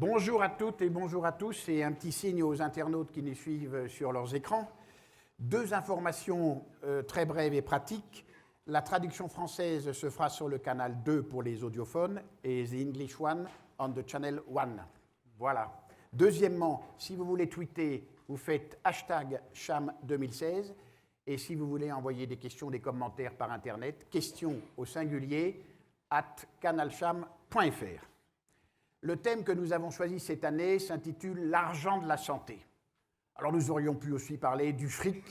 Bonjour à toutes et bonjour à tous, et un petit signe aux internautes qui nous suivent sur leurs écrans. Deux informations très brèves et pratiques. La traduction française se fera sur le canal 2 pour les audiophones et the English one on the channel 1. Voilà. Deuxièmement, si vous voulez tweeter, vous faites hashtag #Cham2016. Et si vous voulez envoyer des questions, des commentaires par Internet, questions au singulier @canalcham.fr. Le thème que nous avons choisi cette année s'intitule « L'argent de la santé ». Alors nous aurions pu aussi parler du fric,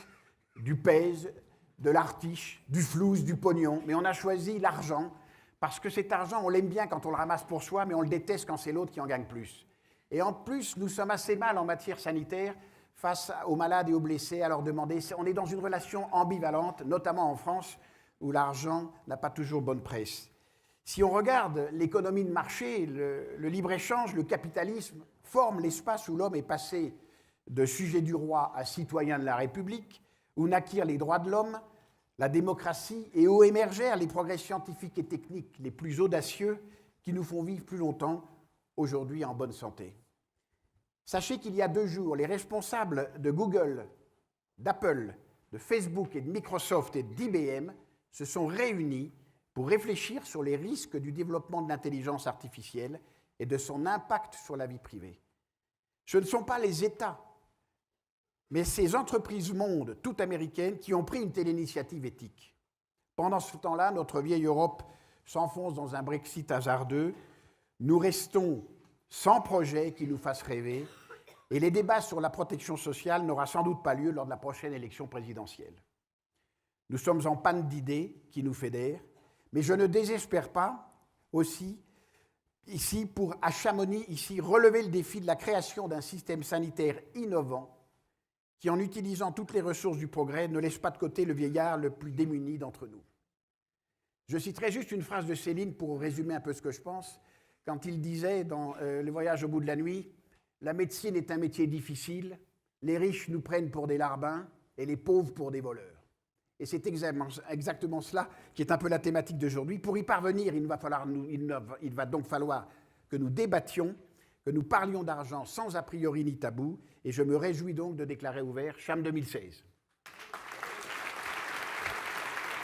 du pèse, de l'artiche, du flouze, du pognon, mais on a choisi l'argent parce que cet argent, on l'aime bien quand on le ramasse pour soi, mais on le déteste quand c'est l'autre qui en gagne plus. Et en plus, nous sommes assez mal en matière sanitaire face aux malades et aux blessés à leur demander. On est dans une relation ambivalente, notamment en France, où l'argent n'a pas toujours bonne presse. Si on regarde l'économie de marché, le libre-échange, le capitalisme forment l'espace où l'homme est passé de sujet du roi à citoyen de la République, où naquirent les droits de l'homme, la démocratie, et où émergèrent les progrès scientifiques et techniques les plus audacieux qui nous font vivre plus longtemps, aujourd'hui en bonne santé. Sachez qu'il y a 2 jours, les responsables de Google, d'Apple, de Facebook et de Microsoft et d'IBM se sont réunis pour réfléchir sur les risques du développement de l'intelligence artificielle et de son impact sur la vie privée. Ce ne sont pas les États, mais ces entreprises mondes, toutes américaines, qui ont pris une telle initiative éthique. Pendant ce temps-là, notre vieille Europe s'enfonce dans un Brexit hasardeux. Nous restons sans projet qui nous fasse rêver, et les débats sur la protection sociale n'auront sans doute pas lieu lors de la prochaine élection présidentielle. Nous sommes en panne d'idées qui nous fédèrent, mais je ne désespère pas aussi, ici, à Chamonix, relever le défi de la création d'un système sanitaire innovant qui, en utilisant toutes les ressources du progrès, ne laisse pas de côté le vieillard le plus démuni d'entre nous. Je citerai juste une phrase de Céline pour résumer un peu ce que je pense, quand il disait dans Le voyage au bout de la nuit, « La médecine est un métier difficile, les riches nous prennent pour des larbins et les pauvres pour des voleurs. » Et c'est exactement cela qui est un peu la thématique d'aujourd'hui. Pour y parvenir, il va donc falloir que nous débattions, que nous parlions d'argent sans a priori ni tabou, et je me réjouis donc de déclarer ouvert Cham 2016.